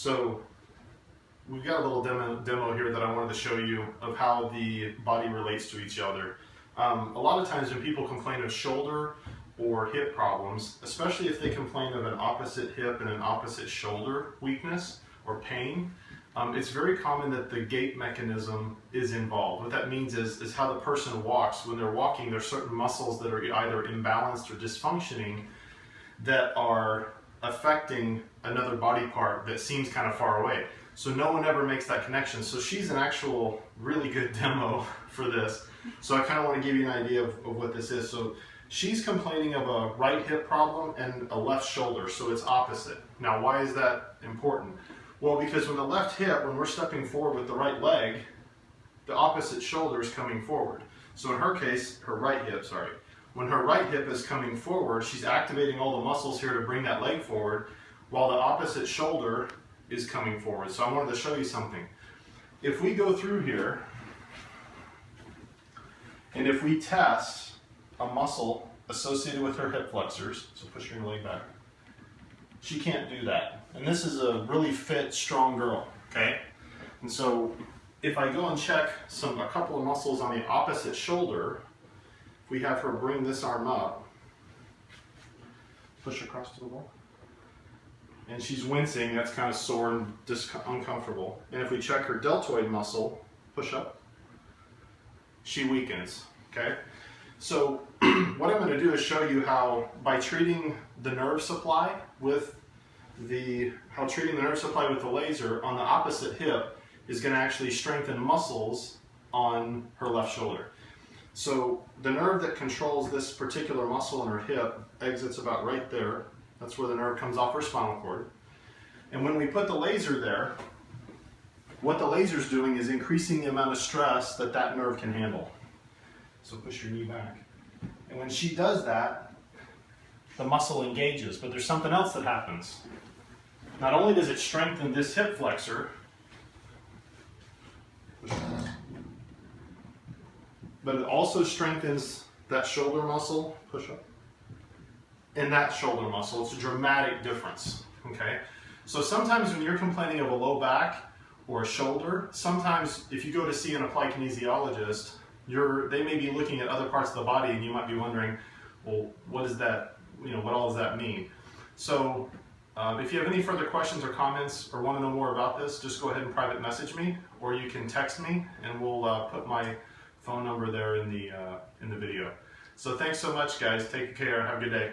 So we've got a little demo here that I wanted to show you of how the body relates to each other. A lot of times when people complain of shoulder or hip problems, especially if they complain of an opposite hip and an opposite shoulder weakness or pain, it's very common that the gait mechanism is involved. What that means is how the person walks. When they're walking, there's certain muscles that are either imbalanced or dysfunctioning that are affecting another body part that seems kind of far away. So no one ever makes that connection. So she's an actual really good demo for this. So I kind of want to give you an idea of what this is. So she's complaining of a right hip problem and a left shoulder, so it's opposite. Now why is that important? Well, because when the left hip, when we're stepping forward with the right leg, the opposite shoulder is coming forward. So in her case, her right hip, when her right hip is coming forward, she's activating all the muscles here to bring that leg forward, while the opposite shoulder is coming forward. So I wanted to show you something. If we go through here, and if we test a muscle associated with her hip flexors, so push your leg back, she can't do that. And this is a really fit, strong girl, okay? And so if I go and check a couple of muscles on the opposite shoulder, if we have her bring this arm up, push across to the wall, and she's wincing, that's kind of sore and uncomfortable. And if we check her deltoid muscle, push up, she weakens, okay? So what I'm going to do is show you how, by treating the nerve supply with the laser on the opposite hip is going to actually strengthen muscles on her left shoulder. So the nerve that controls this particular muscle in her hip exits about right there. That's where the nerve comes off her spinal cord. And when we put the laser there, what the laser is doing is increasing the amount of stress that that nerve can handle. So push your knee back. And when she does that, the muscle engages, but there's something else that happens. Not only does it strengthen this hip flexor, but it also strengthens that shoulder muscle, push up, and that shoulder muscle. It's a dramatic difference, okay? So sometimes when you're complaining of a low back or a shoulder, sometimes if you go to see an applied kinesiologist, they may be looking at other parts of the body and you might be wondering, well, what is that, what all does that mean? So if you have any further questions or comments or want to know more about this, just go ahead and private message me, or you can text me and we'll put my phone number there in the video. So thanks so much, guys. Take care. Have a good day.